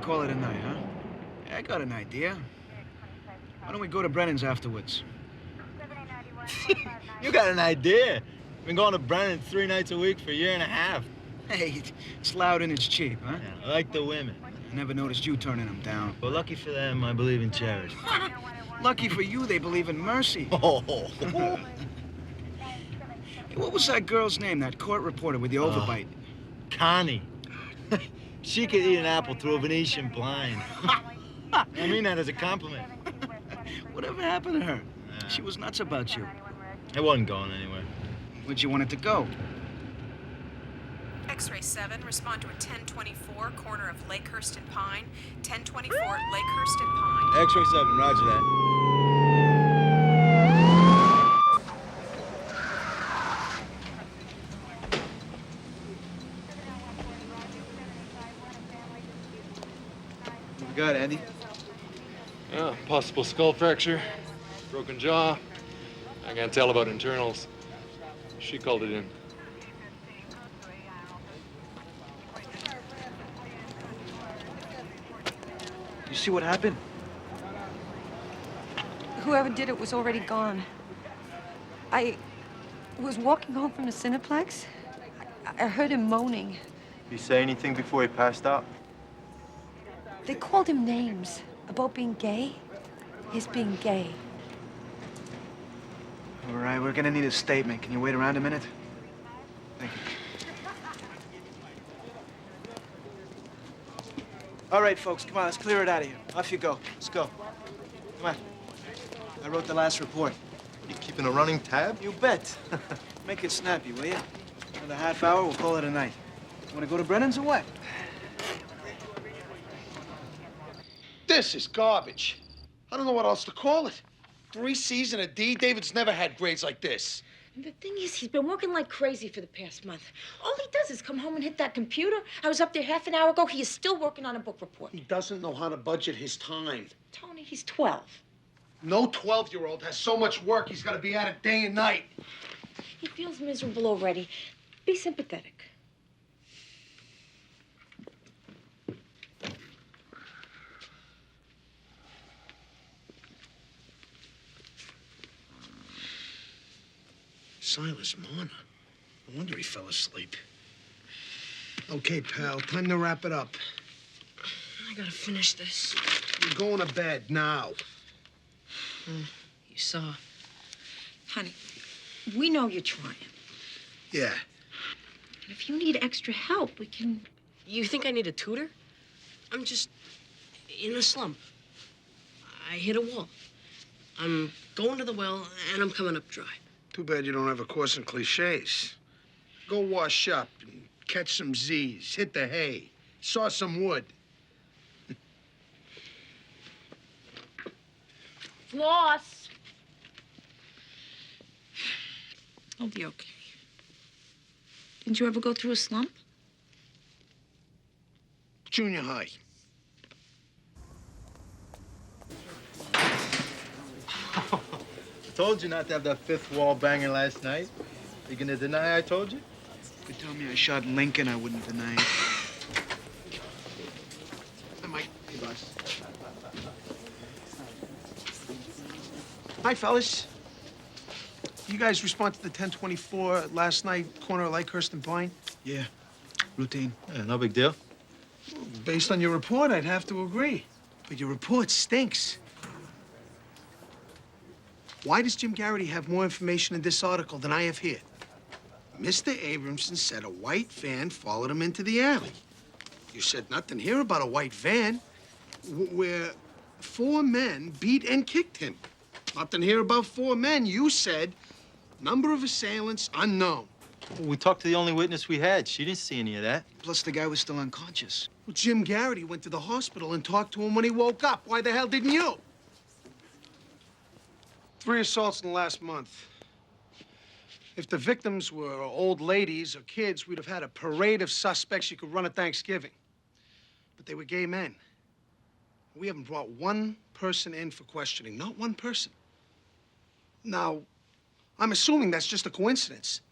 call it a night, huh? Yeah, I got an idea. Why don't we go to Brennan's afterwards? You got an idea. Been going to Brennan 3 nights a week for a year and a half. Hey, it's loud and it's cheap, huh? Yeah, I like the women. I never noticed you turning them down. But lucky for them, I believe in charity. Lucky for you, they believe in mercy. Oh. Hey, what was that girl's name, that court reporter with the overbite? Connie. She could eat an apple through a Venetian blind. I mean that as a compliment. Whatever happened to her? She was nuts about you. I wasn't going anywhere. Where'd you want it to go? X-ray 7, respond to a 1024, corner of Lakehurst and Pine. 1024, Lakehurst and Pine. X-ray 7, roger that. What you got, Andy? Yeah, possible skull fracture, broken jaw. I can't tell about internals. She called it in. You see what happened? Whoever did it was already gone. I was walking home from the Cineplex. I heard him moaning. Did he say anything before he passed out? They called him names about being gay. His being gay. All right, we're gonna need a statement. Can you wait around a minute? Thank you. All right, folks, come on, let's clear it out of here. Off you go. Let's go. Come on. I wrote the last report. You keeping a running tab? You bet. Make it snappy, will you? Another half hour, we'll call it a night. Want to go to Brennan's or what? This is garbage. I don't know what else to call it. 3 C's and a D? David's never had grades like this. And the thing is, he's been working like crazy for the past month. All he does is come home and hit that computer. I was up there half an hour ago. He is still working on a book report. He doesn't know how to budget his time. Tony, he's 12. No 12-year-old has so much work, he's got to be at it day and night. He feels miserable already. Be sympathetic. Silas Marner. No wonder he fell asleep. Okay, pal, time to wrap it up. I gotta finish this. You're going to bed now. You saw. Honey, we know you're trying. Yeah. And if you need extra help, we can... You think I need a tutor? I'm just in a slump. I hit a wall. I'm going to the well, and I'm coming up dry. Too bad you don't have a course in cliches. Go wash up and catch some Z's, hit the hay, saw some wood. Floss. I'll be okay. Didn't you ever go through a slump? Junior high. I told you not to have that fifth wall banging last night. You gonna deny I told you? If you tell me I shot Lincoln, I wouldn't deny it. Hi, Mike. Hey, boss. Hi, fellas. You guys respond to the 1024 last night, corner of Lakehurst and Pine? Yeah, routine. Yeah, no big deal. Based on your report, I'd have to agree. But your report stinks. Why does Jim Garrity have more information in this article than I have here? Mr. Abramson said a white van followed him into the alley. You said nothing here about a white van where 4 men beat and kicked him. Nothing here about 4 men. You said number of assailants unknown. Well, we talked to the only witness we had. She didn't see any of that. Plus, the guy was still unconscious. Well, Jim Garrity went to the hospital and talked to him when he woke up. Why the hell didn't you? 3 assaults in the last month. If the victims were old ladies or kids, we'd have had a parade of suspects you could run at Thanksgiving. But they were gay men. We haven't brought one person in for questioning, not one person. Now, I'm assuming that's just a coincidence.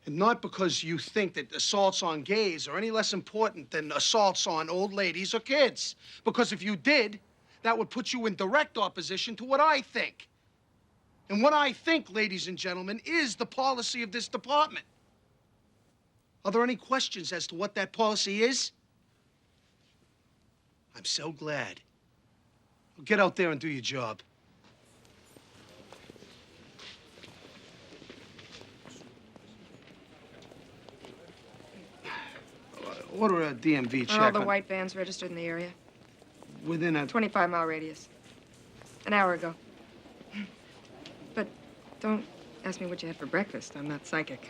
And not because you think that assaults on gays are any less important than assaults on old ladies or kids. Because if you did, that would put you in direct opposition to what I think. And what I think, ladies and gentlemen, is the policy of this department. Are there any questions as to what that policy is? I'm so glad. Well, get out there and do your job. Order a DMV check. Are all the on- white vans registered in the area? Within a... 25-mile radius. An hour ago. But don't ask me what you had for breakfast. I'm not psychic.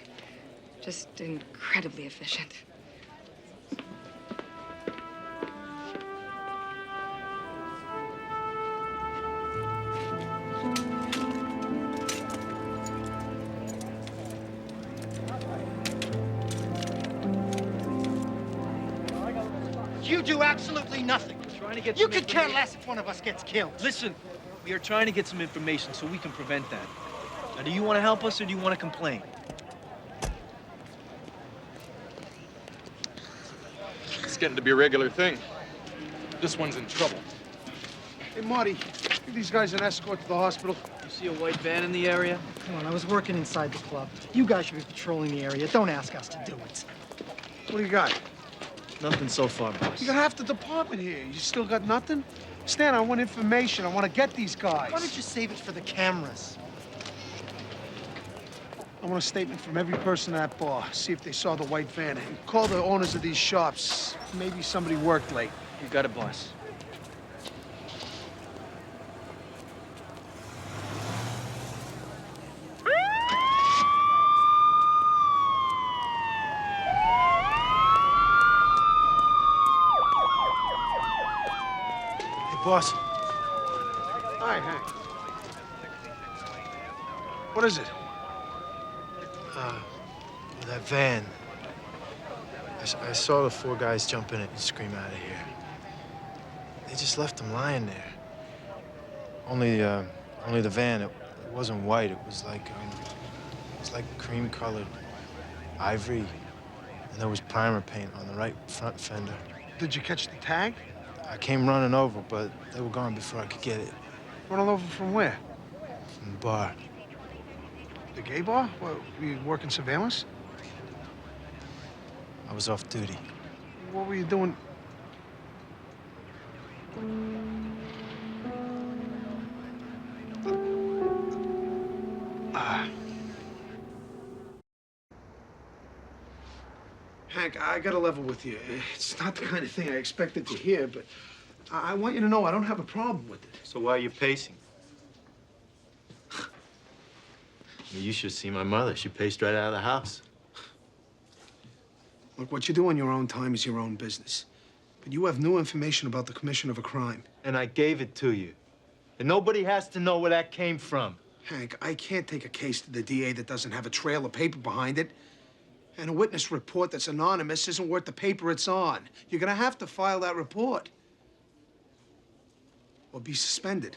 Just incredibly efficient. You do absolutely nothing. Trying to get You some could care information. less if one of us gets killed. Listen, we are trying to get some information so we can prevent that. Now, do you want to help us or do you want to complain? It's getting to be a regular thing. This one's in trouble. Hey, Marty, give these guys an escort to the hospital. You see a white van in the area? Come on, I was working inside the club. You guys should be patrolling the area. Don't ask us to do it. What do you got? Nothing so far, boss. You got half the department here. You still got nothing? Stan, I want information. I want to get these guys. Why don't you save it for the cameras? I want a statement from every person at that bar. See if they saw the white van. And call the owners of these shops. Maybe somebody worked late. You got it, boss. Hey, boss. Hi, Hank. What is it? That van. I saw the 4 guys jump in it and scream out of here. They just left them lying there. Only the van. It wasn't white. It was like cream-colored ivory, and there was primer paint on the right front fender. Did you catch the tag? I came running over, but they were gone before I could get it. Running over from where? From the bar. The gay bar? What, were you working surveillance? I was off duty. What were you doing? Hank, I gotta level with you. It's not the kind of thing I expected to hear, but I want you to know I don't have a problem with it. So why are you pacing? You should see my mother. She paced right out of the house. Look, what you do on your own time is your own business. But you have new information about the commission of a crime. And I gave it to you. And nobody has to know where that came from. Hank, I can't take a case to the DA that doesn't have a trail of paper behind it. And a witness report that's anonymous isn't worth the paper it's on. You're gonna have to file that report. Or be suspended.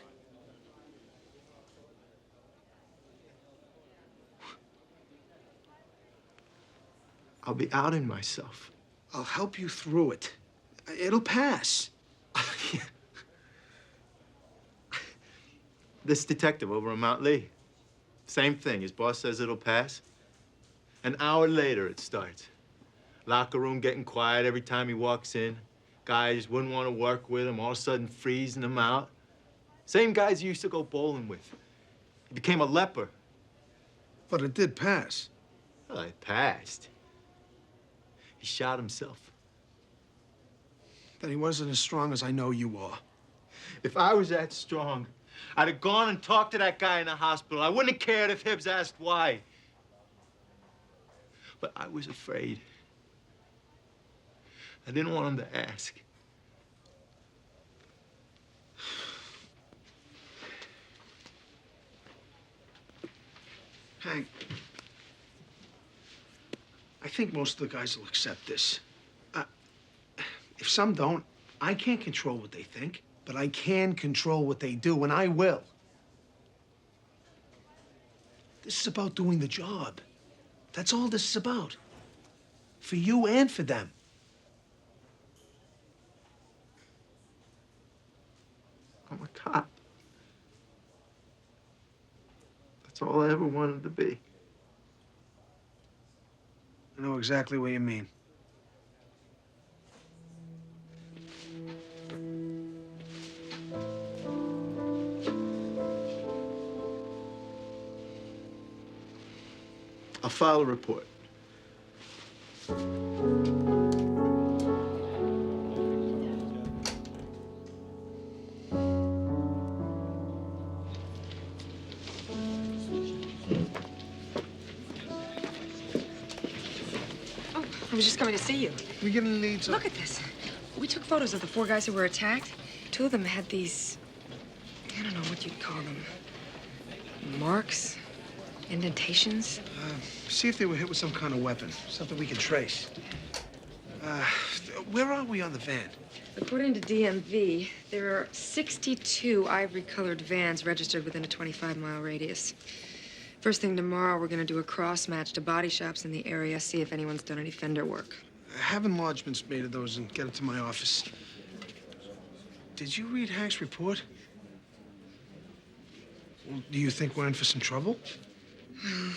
I'll be outing myself. I'll help you through it. It'll pass. This detective over on Mount Lee, same thing. His boss says it'll pass. An hour later, it starts. Locker room getting quiet every time he walks in. Guys wouldn't want to work with him, all of a sudden freezing him out. Same guys he used to go bowling with. He became a leper. But it did pass. Well, it passed. He shot himself. Then he wasn't as strong as I know you are. If I was that strong, I'd have gone and talked to that guy in the hospital. I wouldn't have cared if Hibbs asked why. But I was afraid. I didn't want him to ask. Hank, I think most of the guys will accept this. If some don't, I can't control what they think, but I can control what they do, and I will. This is about doing the job. That's all this is about. For you and for them. I'm a cop. That's all I ever wanted to be. I know exactly what you mean. I'll file a report. Oh, I was just coming to see you. We getting leads? Look at this. We took photos of the 4 guys who were attacked. 2 of them had these, I don't know what you'd call them. Marks? Indentations? See if they were hit with some kind of weapon, something we can trace. Where are we on the van? According to DMV, there are 62 ivory-colored vans registered within a 25-mile radius. First thing tomorrow, we're going to do a cross-match to body shops in the area, see if anyone's done any fender work. Have enlargements made of those and get it to my office. Did you read Hank's report? Well, do you think we're in for some trouble? Well,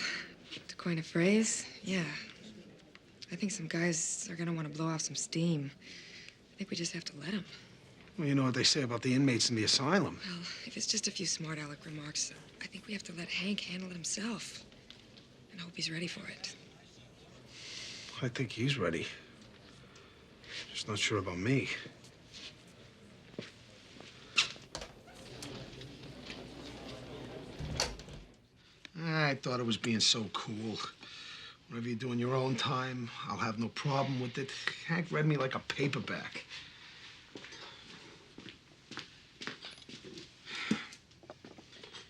to coin a phrase, yeah. I think some guys are gonna want to blow off some steam. I think we just have to let them. Well, you know what they say about the inmates in the asylum. Well, if it's just a few smart aleck remarks, I think we have to let Hank handle it himself. And hope he's ready for it. I think he's ready. Just not sure about me. I thought it was being so cool. Whatever you do in your own time, I'll have no problem with it. Hank read me like a paperback.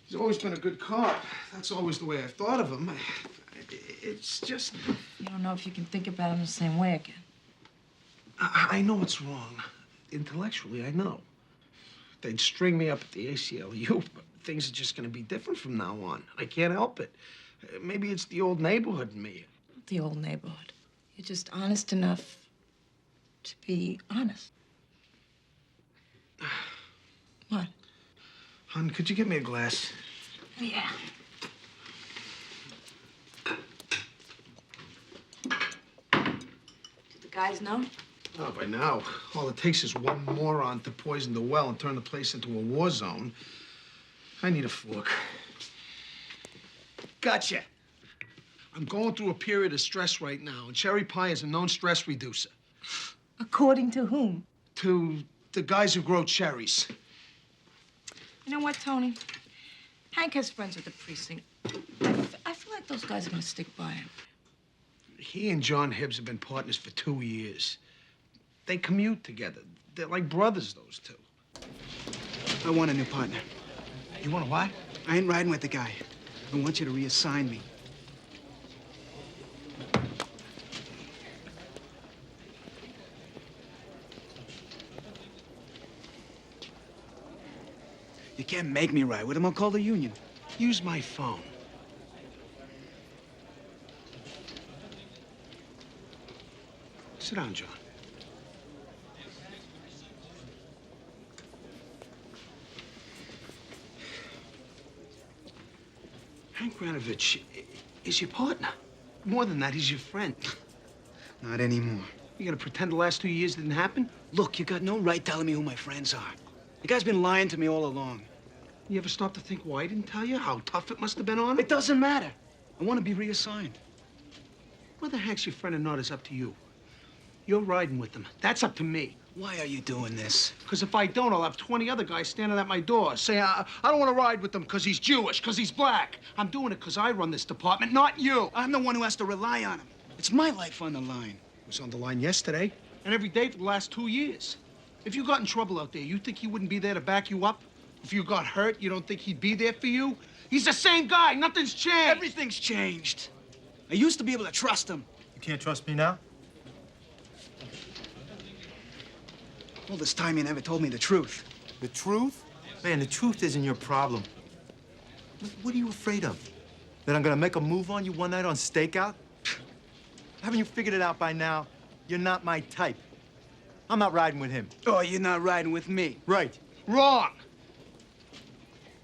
He's always been a good cop. That's always the way I've thought of him. It's just... You don't know if you can think about him the same way again. I know it's wrong. Intellectually, I know. They'd string me up at the ACLU, but things are just going to be different from now on. I can't help it. Maybe it's the old neighborhood in me. The old neighborhood. You're just honest enough to be honest. What? Hon, could you get me a glass? Yeah. Did the guys know? Oh, by now. All it takes is one moron to poison the well and turn the place into a war zone. I need a fork. Gotcha. I'm going through a period of stress right now, and cherry pie is a known stress reducer. According to whom? To the guys who grow cherries. You know what, Tony? Hank has friends at the precinct. I feel like those guys are gonna stick by him. He and John Hibbs have been partners for 2 years. They commute together. They're like brothers, those two. I want a new partner. You want to what? I ain't riding with the guy. I want you to reassign me. You can't make me ride with him. I'll call the union. Use my phone. Sit down, John. Hank Ranovich is your partner. More than that, he's your friend. Not anymore. You gonna pretend the last 2 years didn't happen? Look, you got no right telling me who my friends are. The guy's been lying to me all along. You ever stop to think why I didn't tell you? How tough it must have been on him? It doesn't matter. I want to be reassigned. Whether Hank's your friend or not is up to you. You're riding with them. That's up to me. Why are you doing this? Because if I don't, I'll have 20 other guys standing at my door saying, I don't want to ride with him because he's Jewish, because he's black. I'm doing it because I run this department, not you. I'm the one who has to rely on him. It's my life on the line. It was on the line yesterday and every day for the last 2 years. If you got in trouble out there, you think he wouldn't be there to back you up? If you got hurt, you don't think he'd be there for you? He's the same guy. Nothing's changed. Everything's changed. I used to be able to trust him. You can't trust me now? All this time you never told me the truth. The truth? Man, the truth isn't your problem. What are you afraid of? That I'm gonna make a move on you one night on stakeout? Haven't you figured it out by now? You're not my type. I'm not riding with him. Oh, you're not riding with me. Right. Wrong.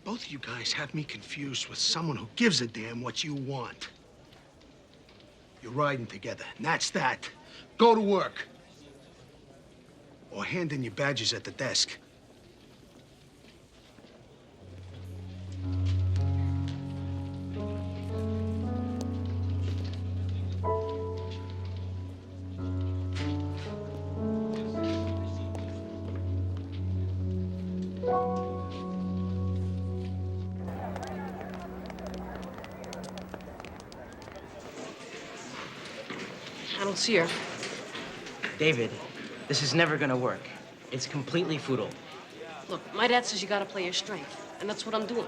Both of you guys have me confused with someone who gives a damn what you want. You're riding together, and that's that. Go to work. Or hand in your badges at the desk. I don't see her. David, this is never gonna work. It's completely futile. Look, my dad says you gotta play your strength, and that's what I'm doing.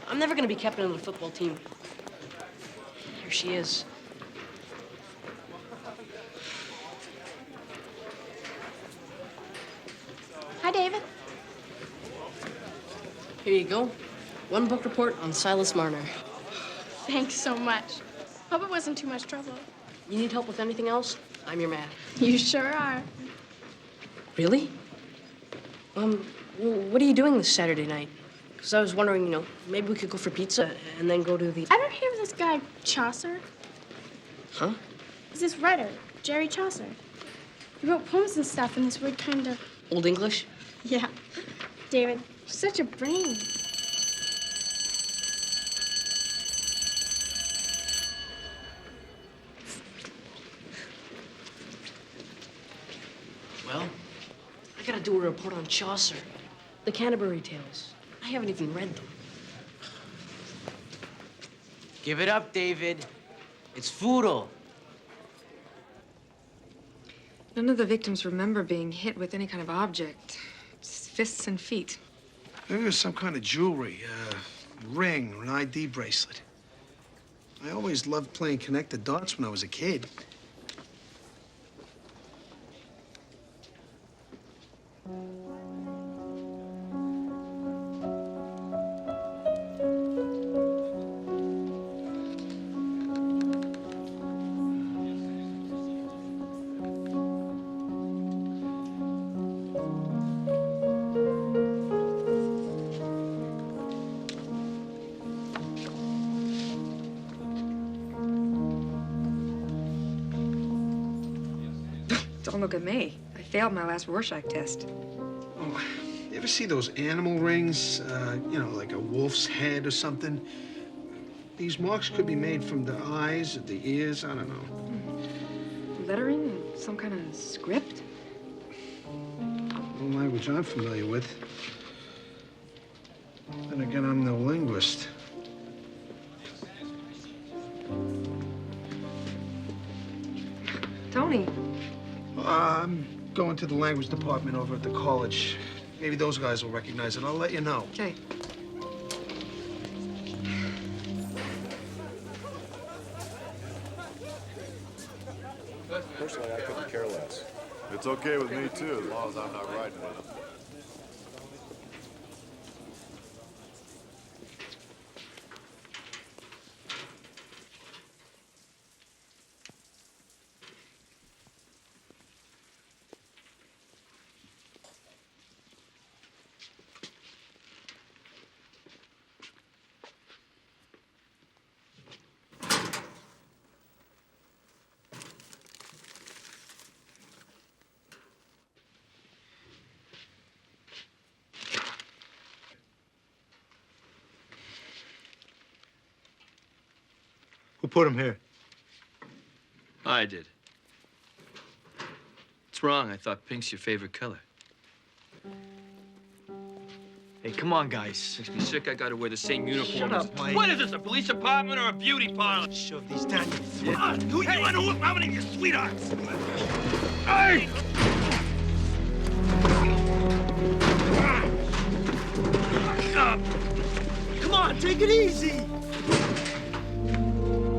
I'm never gonna be captain of the football team. Here she is. Hi, David. Here you go. One book report on Silas Marner. Thanks so much. Hope it wasn't too much trouble. You need help with anything else? I'm your man. You sure are. Really? What are you doing this Saturday night? Because I was wondering, maybe we could go for pizza and then go to the... Ever hear of this guy, Chaucer? Huh? He's this writer, Jerry Chaucer. He wrote poems and stuff in this weird kind of... Old English? Yeah. David, you're such a brain. Well, I gotta do a report on Chaucer. The Canterbury Tales. I haven't even read them. Give it up, David. It's futile. None of the victims remember being hit with any kind of object. Just fists and feet. Maybe it was some kind of jewelry, ring or an ID bracelet. I always loved playing connect the dots when I was a kid. Don't look at me. I failed my last Rorschach test. Oh, you ever see those animal rings? Like a wolf's head or something? These marks could be made from the eyes or the ears, I don't know. Lettering? Some kind of script? No language I'm familiar with. Then again, I'm no linguist. Tony. I'm going to the language department over at the college. Maybe those guys will recognize it. I'll let you know. Okay. Personally, I couldn't care less. It's okay with me, too, as long as I'm not riding with them. Who put him here? I did. It's wrong. I thought pink's your favorite color. Hey, come on, guys. Makes me sick. I gotta wear the same uniform. Shut up, Mike. What is this, a police department or a beauty parlor? Shove these down your throat. Who you and how many of your sweethearts? Hey! Come on, take it easy.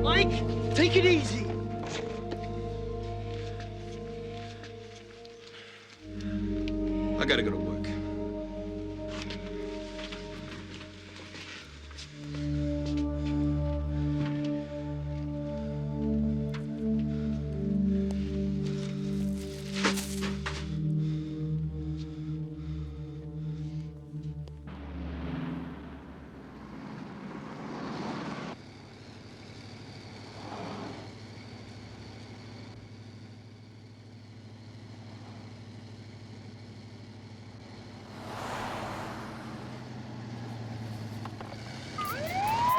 Mike, take it easy. I gotta go to work.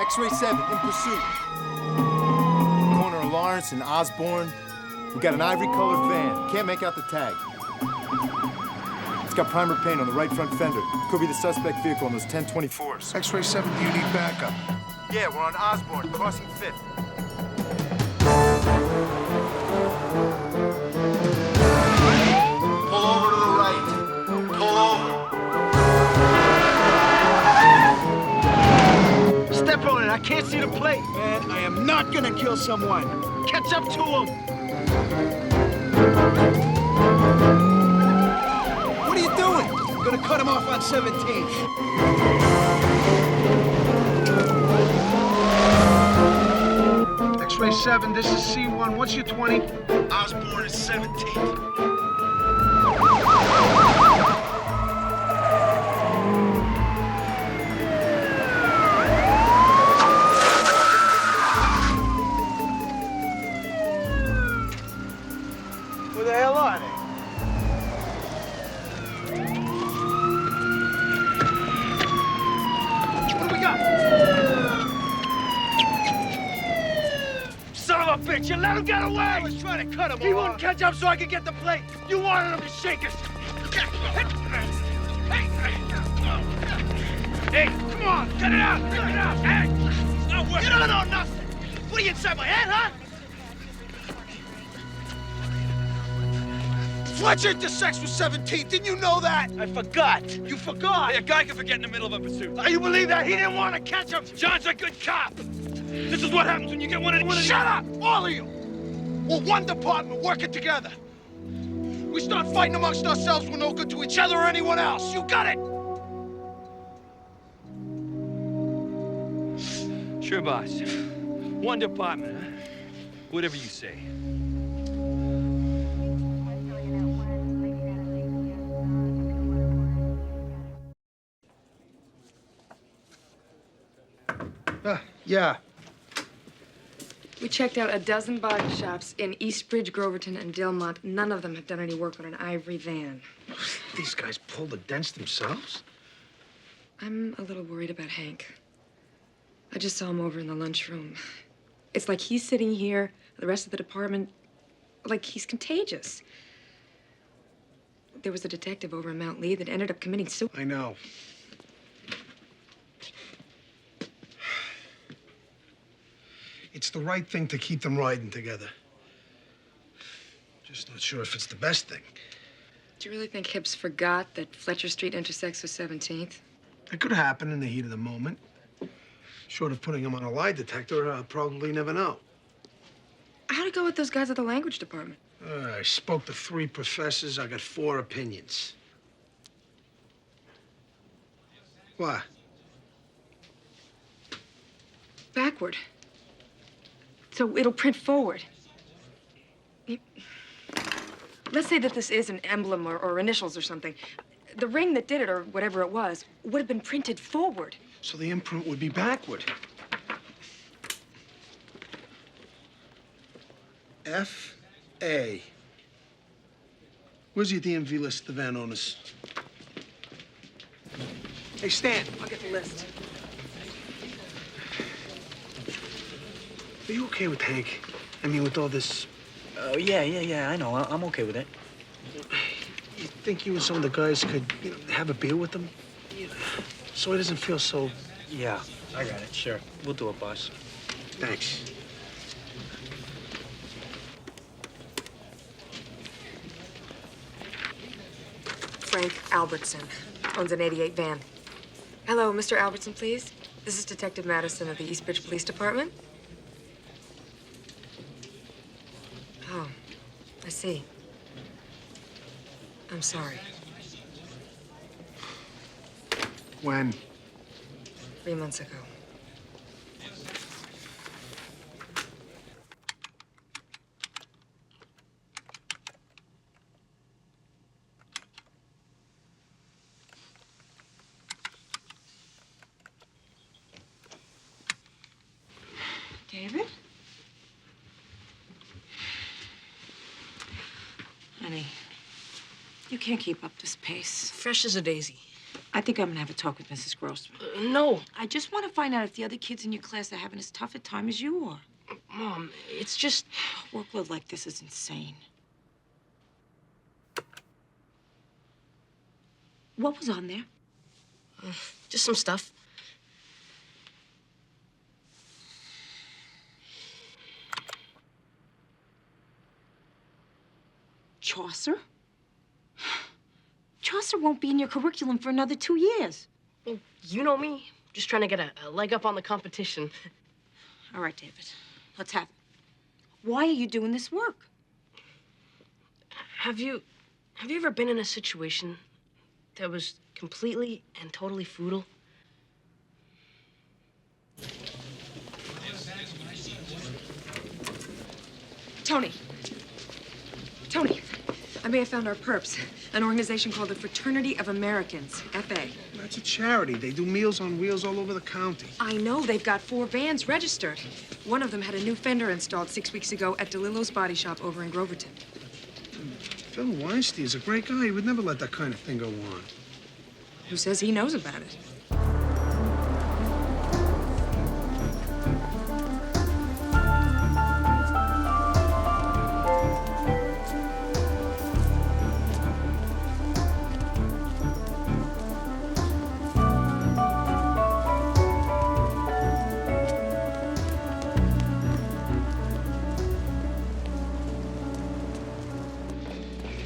X-ray 7 in pursuit. Corner of Lawrence and Osborne. We got an ivory-colored van. Can't make out the tag. It's got primer paint on the right front fender. Could be the suspect vehicle on those 1024s. X-ray 7, do you need backup? Yeah, we're on Osborne, crossing 5th. Pull over to the right. Pull over. Step on it. I can't see the plate. Man, I am not gonna kill someone. Catch up to him. What are you doing? I'm gonna cut him off on 17th. X-ray 7, this is C1. What's your 20? Osborne is 17th. Where the hell are they? What do we got? Son of a bitch, you let him get away! I was trying to cut him off. He wouldn't catch up so I could get the plate. You wanted him to shake us. Hey, come on, cut it out, cut it out. Hey, it's not working. You don't know nothing. What are you inside my head, huh? Fletcher intersects with 17th. Didn't you know that? I forgot. You forgot? Hey, a guy can forget in the middle of a pursuit. You believe that? He didn't want to catch him. John's a good cop. This is what happens when you get one of these. Shut up, all of you. We're one department working together. We start fighting amongst ourselves, we're no good to each other or anyone else. You got it? Sure, boss. One department, huh? Whatever you say. Yeah. We checked out a dozen body shops in Eastbridge, Groverton, and Dilmont. None of them have done any work on an ivory van. These guys pulled the dents themselves? I'm a little worried about Hank. I just saw him over in the lunchroom. It's like he's sitting here, the rest of the department, like he's contagious. There was a detective over in Mount Lee that ended up committing suicide. I know. It's the right thing to keep them riding together. Just not sure if it's the best thing. Do you really think Hibbs forgot that Fletcher Street intersects with 17th? It could happen in the heat of the moment. Short of putting him on a lie detector, I'll probably never know. How'd it go with those guys at the language department? I spoke to 3 professors. I got 4 opinions. What? Backward. So it'll print forward. Let's say that this is an emblem or initials or something. The ring that did it, or whatever it was, would have been printed forward. So the imprint would be backward. F.A. Where's your DMV list of the van owners? Hey, Stan. I'll get the list. Are you okay with Hank? I mean, with all this... Oh, yeah, I know. I'm okay with it. You think you and some of the guys could, have a beer with him? So he doesn't feel so... Yeah, I got it. Sure. We'll do it, boss. Thanks. Frank Albertson owns an 88 van. Hello, Mr. Albertson, please. This is Detective Madison of the Eastbridge Police Department. Oh, I see. I'm sorry. When? 3 months ago. David? Honey, you can't keep up this pace. Fresh as a daisy. I think I'm gonna have a talk with Mrs. Grossman. No. I just want to find out if the other kids in your class are having as tough a time as you are. Mom, it's just... Workload like this is insane. What was on there? Just some stuff. Chaucer? Chaucer won't be in your curriculum for another 2 years. Well, you know me. Just trying to get a leg up on the competition. All right, David. Let's have it. Why are you doing this work? Have you ever been in a situation that was completely and totally futile? Tony. Tony, I may have found our perps. An organization called the Fraternity of Americans, FA. That's a charity. They do Meals on Wheels all over the county. I know. They've got 4 vans registered. One of them had a new fender installed 6 weeks ago at DeLillo's Body Shop over in Groverton. Phil Weinstein is a great guy. He would never let that kind of thing go on. Who says he knows about it?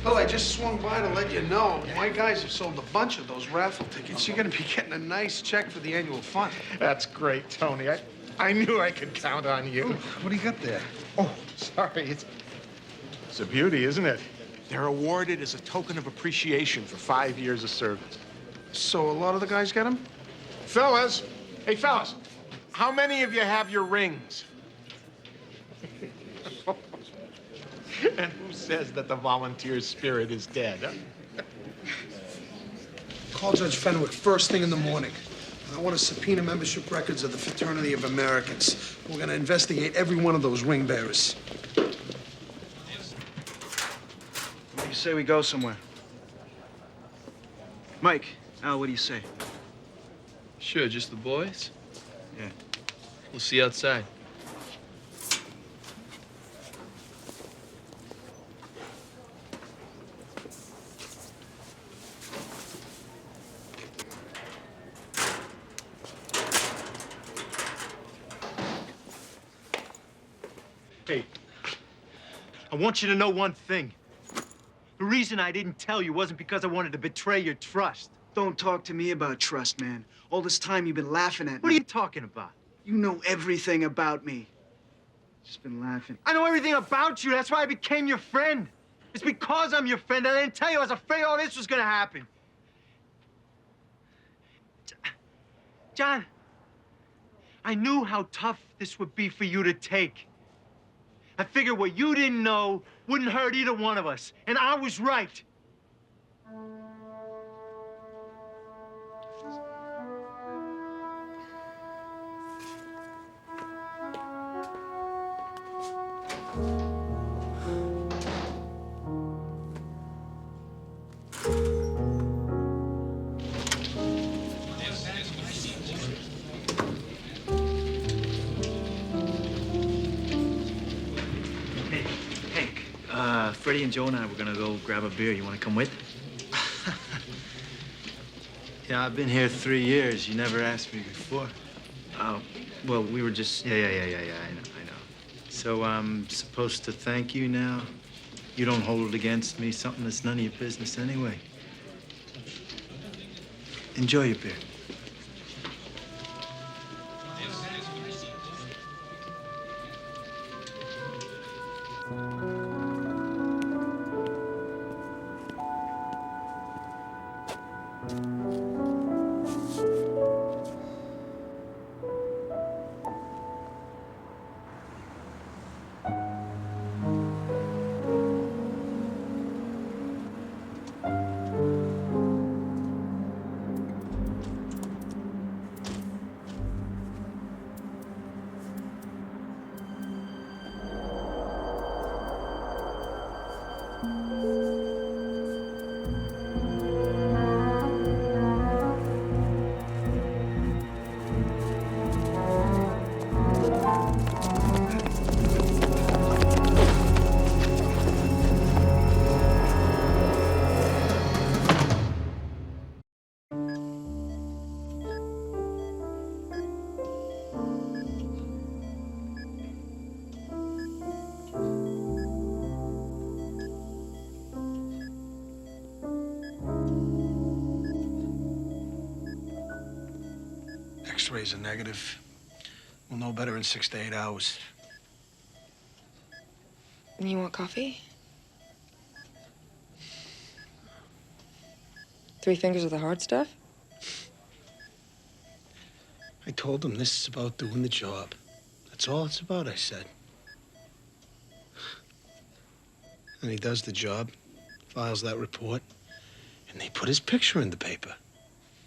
Well, I just swung by to let you know. My guys have sold a bunch of those raffle tickets. You're gonna be getting a nice check for the annual fund. That's great, Tony. I knew I could count on you. Oh, what do you got there? Oh, sorry. It's a beauty, isn't it? They're awarded as a token of appreciation for 5 years of service. So a lot of the guys get them? Fellas, hey, fellas, how many of you have your rings? And who says that the volunteer spirit is dead? Huh? Call Judge Fenwick first thing in the morning. I want to subpoena membership records of the Fraternity of Americans. We're going to investigate every one of those ring bearers. What do you say we go somewhere? Mike, Al, what do you say? Sure, just the boys? Yeah. We'll see you outside. Hey, I want you to know one thing. The reason I didn't tell you wasn't because I wanted to betray your trust. Don't talk to me about trust, man. All this time you've been laughing at me. What are you talking about? You know everything about me. Just been laughing. I know everything about you. That's why I became your friend. It's because I'm your friend. I didn't tell you I was afraid all this was gonna happen. John, I knew how tough this would be for you to take. I figured what you didn't know wouldn't hurt either one of us, and I was right. Freddie and Joe and I were gonna go grab a beer. You wanna come with? Yeah, I've been here 3 years. You never asked me before. Oh, well, we were just... Yeah. I know. So I'm supposed to thank you now? You don't hold it against me, something that's none of your business anyway. Enjoy your beer. X-rays are negative. We'll know better in 6 to 8 hours. You want coffee? 3 fingers of the hard stuff? I told him this is about doing the job. That's all it's about, I said. And he does the job, files that report, and they put his picture in the paper.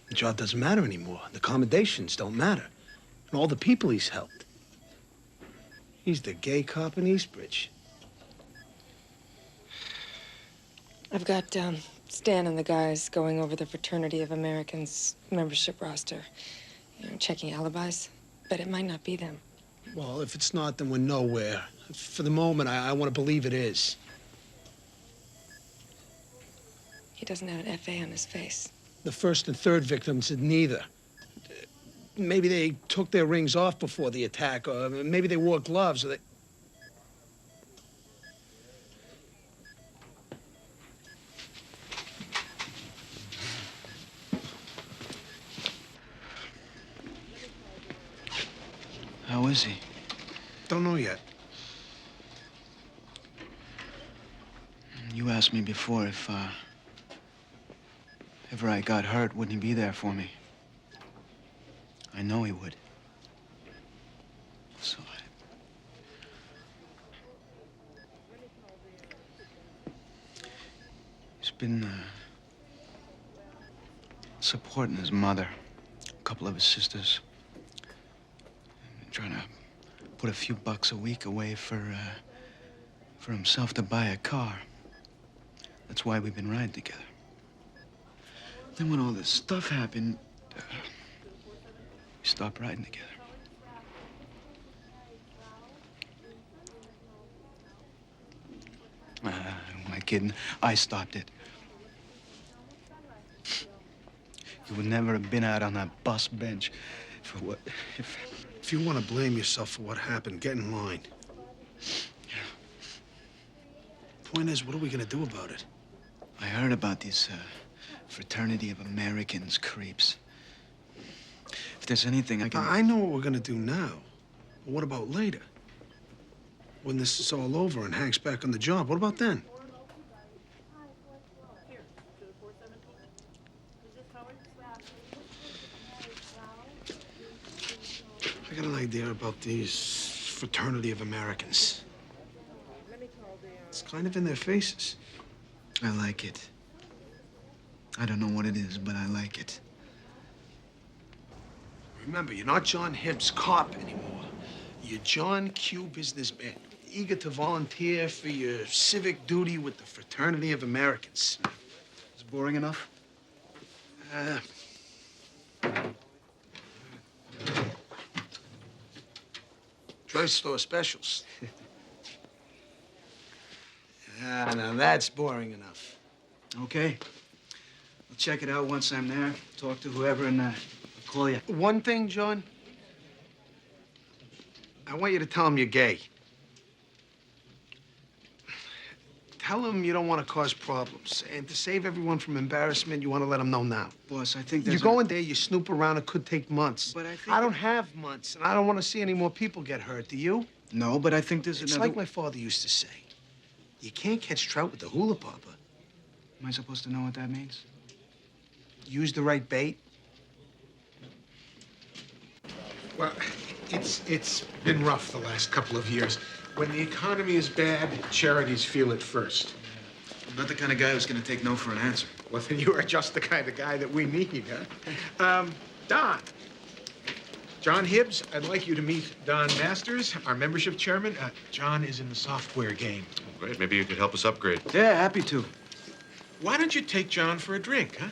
The job doesn't matter anymore. The accommodations don't matter. And all the people he's helped. He's the gay cop in Eastbridge. I've got Stan and the guys going over the Fraternity of Americans membership roster. You know, checking alibis. But it might not be them. Well, if it's not, then we're nowhere. For the moment, I want to believe it is. He doesn't have an FA on his face. The first and third victims did neither. Maybe they took their rings off before the attack, or maybe they wore gloves, or they... How is he? Don't know yet. You asked me before if ever I got hurt, wouldn't he be there for me? I know he would. So he's been supporting his mother, a couple of his sisters, trying to put a few bucks a week away for himself to buy a car. That's why we've been riding together. Then when all this stuff happened, we stopped riding together. Who am I kidding? I stopped it. You would never have been out on that bus bench for what? If you want to blame yourself for what happened, get in line. Point is, what are we going to do about it? I heard about these Fraternity of Americans creeps. If there's anything I can... I know what we're going to do now. But what about later? When this is all over and Hank's back on the job, what about then? I got an idea about these Fraternity of Americans. It's kind of in their faces. I like it. I don't know what it is, but I like it. Remember, you're not John Hibbs, cop anymore. You're John Q, businessman, eager to volunteer for your civic duty with the Fraternity of Americans. Is it boring enough? Drugstore specials. Now that's boring enough. Okay. I'll check it out once I'm there. Talk to whoever and I'll call you. One thing, John. I want you to tell him you're gay. Tell him you don't want to cause problems. And to save everyone from embarrassment, you want to let him know now. Boss, I think there's You go in there, you snoop around, it could take months. But I think... I don't have months, and I don't want to see any more people get hurt. Do you? No, but I think there's It's another... like my father used to say. You can't catch trout with the hula popper. Am I supposed to know what that means? Use the right bait. Well, it's been rough the last couple of years. When the economy is bad, charities feel it first. I'm not the kind of guy who's gonna take no for an answer. Well, then you are just the kind of guy that we need, huh? Don. John Hibbs, I'd like you to meet Don Masters, our membership chairman. John is in the software game. Oh, great. Maybe you could help us upgrade. Yeah, happy to. Why don't you take John for a drink, huh?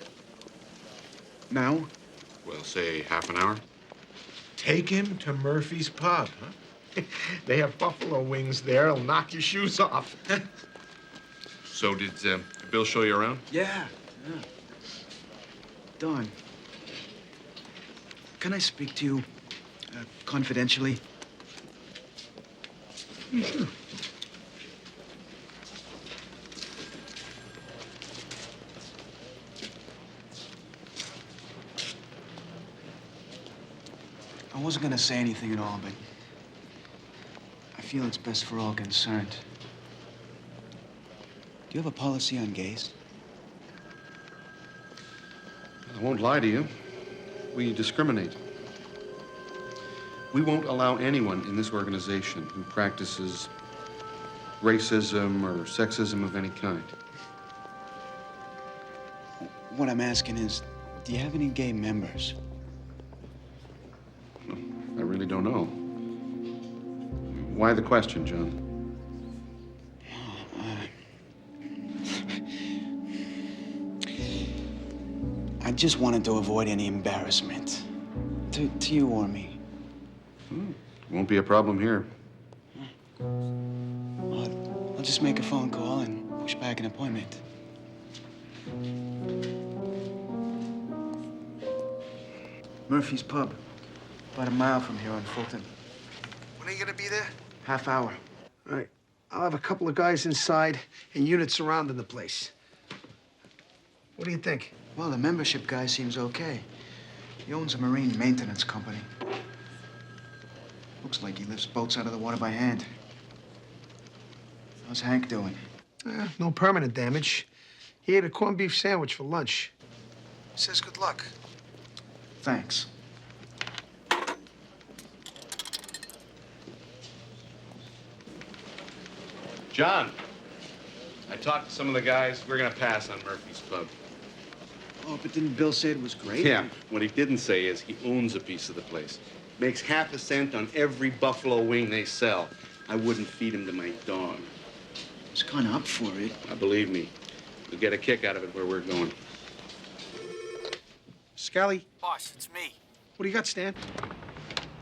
Now? Well, say half an hour. Take him to Murphy's Pub, huh? They have buffalo wings there. It'll knock your shoes off. So did Bill show you around? Yeah. Don, can I speak to you confidentially? Yeah, sure. wasn't gonna say anything at all, but I feel it's best for all concerned. Do you have a policy on gays? I won't lie to you. We discriminate. We won't allow anyone in this organization who practices racism or sexism of any kind. What I'm asking is, do you have any gay members? I really don't know. Why the question, John? I just wanted to avoid any embarrassment. To you or me. Won't be a problem here. I'll just make a phone call and push back an appointment. Murphy's Pub. About a mile from here on Fulton. When are you gonna be there? Half hour. All right. I'll have a couple of guys inside and units surrounding the place. What do you think? Well, the membership guy seems okay. He owns a marine maintenance company. Looks like he lifts boats out of the water by hand. How's Hank doing? No permanent damage. He ate a corned beef sandwich for lunch. Says good luck. Thanks. John, I talked to some of the guys. We're gonna pass on Murphy's Pub. Oh, but didn't Bill say it was great? Yeah, what he didn't say is he owns a piece of the place. Makes half a cent on every buffalo wing they sell. I wouldn't feed him to my dog. I was kind of up for it. Believe me, you'll get a kick out of it where we're going. Scally, Boss, it's me. what do you got, Stan?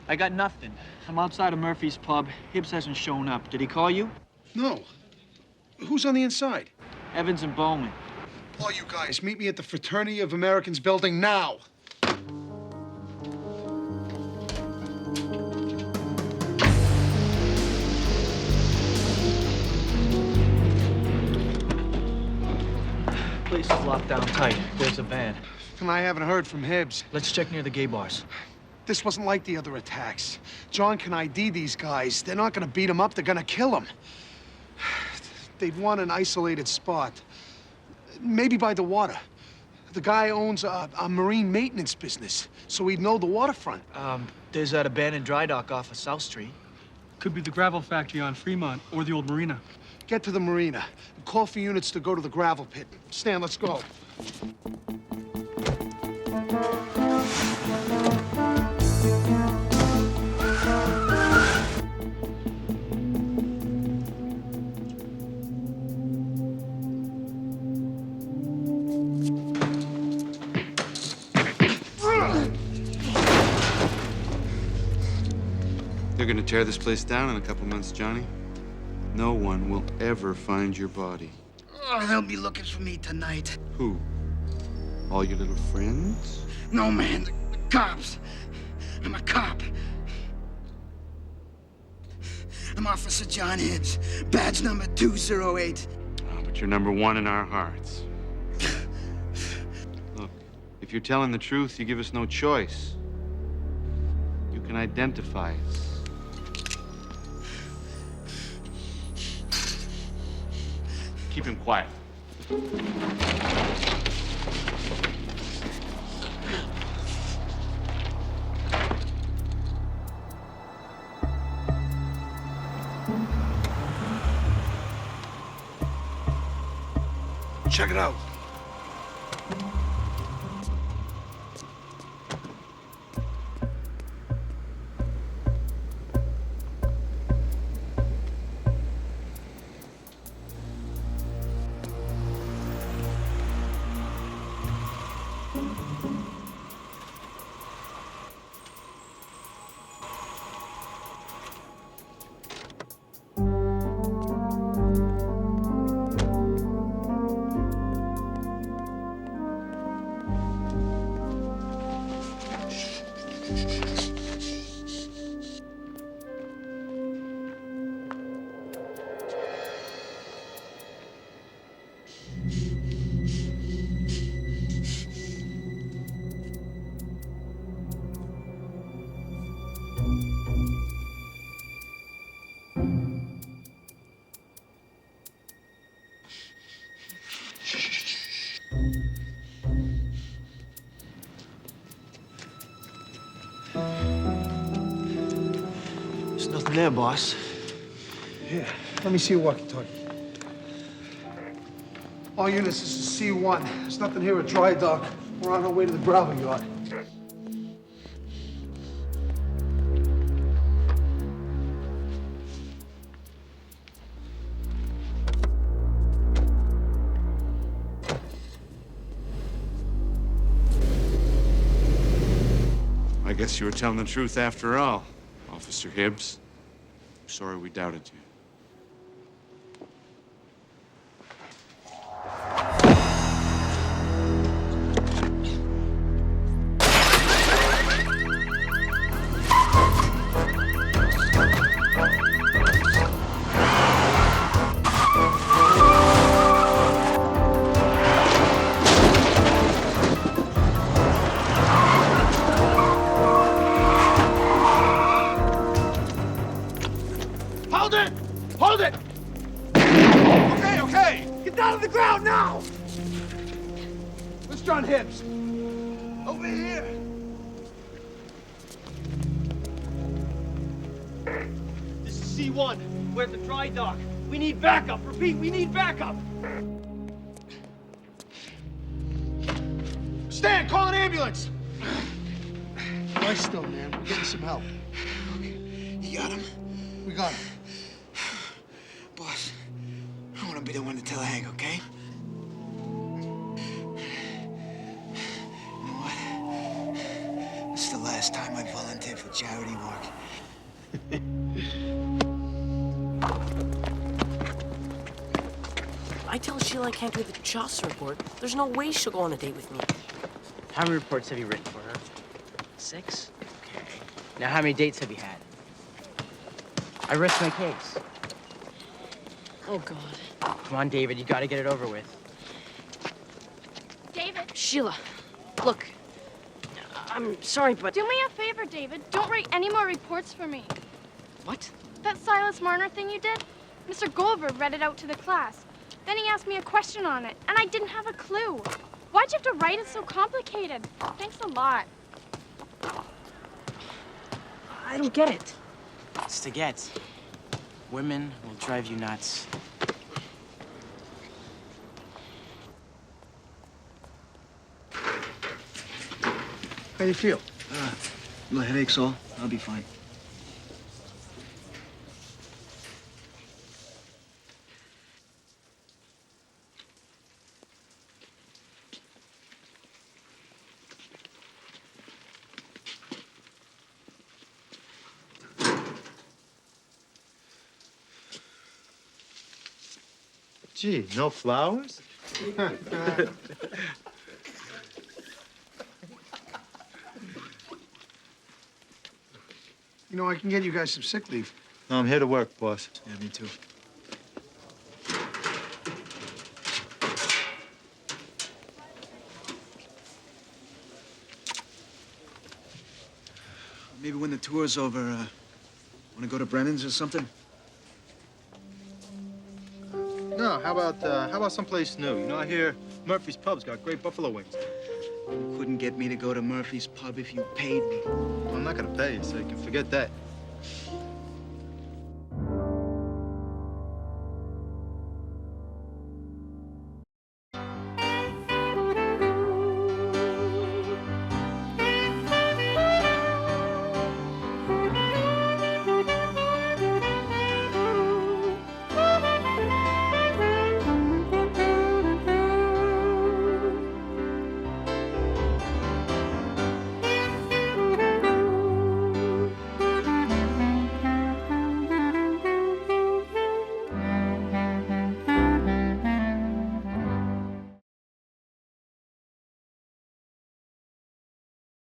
I got nothing. I'm outside of Murphy's Pub. Hibbs hasn't shown up. Did he call you? No. Who's on the inside? Evans and Bowman. All you guys, meet me at the Fraternity of Americans building now. Place is locked down tight. There's a van. And I haven't heard from Hibbs. Let's check near the gay bars. This wasn't like the other attacks. John can ID these guys. They're not gonna beat him up, they're gonna kill him. They'd want an isolated spot. Maybe by the water. The guy owns a marine maintenance business, so he'd know the waterfront. There's that abandoned dry dock off of South Street. Could be the gravel factory on Fremont or the old marina. Get to the marina. Call for units to go to the gravel pit. Stan, let's go. They're gonna tear this place down in a couple months, Johnny. No one will ever find your body. Oh, they'll be looking for me tonight. Who? All your little friends? No, man, the cops. I'm a cop. I'm Officer John Hibbs, badge number 208. Oh, but you're number one in our hearts. Look, if you're telling the truth, you give us no choice. You can identify us. Keep him quiet. Check it out. there, boss. Here, let me see your walkie-talkie. All units, this is C1. There's nothing here at Dry Dock. We're on our way to the gravel yard. I guess you were telling the truth after all, Officer Hibbs. Sorry we doubted you. Hold it! Hold it! Okay, okay! Get down to the ground now! Where's John Hibbs? Over here. This is C1. We're at the dry dock. We need backup. Repeat, we need backup. Stan, call an ambulance! Lie still, man. We're getting some help. You got him? We got him. Boss, I want to be the one to tell Hank, okay? You know what? This is the last time I volunteer for charity work. I tell Sheila I can't do the Chaucer report. There's no way she'll go on a date with me. How many reports have you written for her? 6? Okay. Now, how many dates have you had? I rest my case. Oh, God. Come on, David, you gotta get it over with. David. Sheila, look. I'm sorry, but... Do me a favor, David. Don't write any more reports for me. What? That Silas Marner thing you did? Mr. Goldberg read it out to the class. Then he asked me a question on it, and I didn't have a clue. Why'd you have to write it so complicated? Thanks a lot. I don't get it. It's to get. Women will drive you nuts. How you feel? My headache's all. I'll be fine. Gee, no flowers? You know, I can get you guys some sick leave. No, I'm here to work, boss. Yeah, me too. Maybe when the tour's over, want to go to Brennan's or something? No, how about someplace new? You know, I hear Murphy's Pub's got great buffalo wings. You couldn't get me to go to Murphy's Pub if you paid me. I'm not gonna pay you, so you can forget that.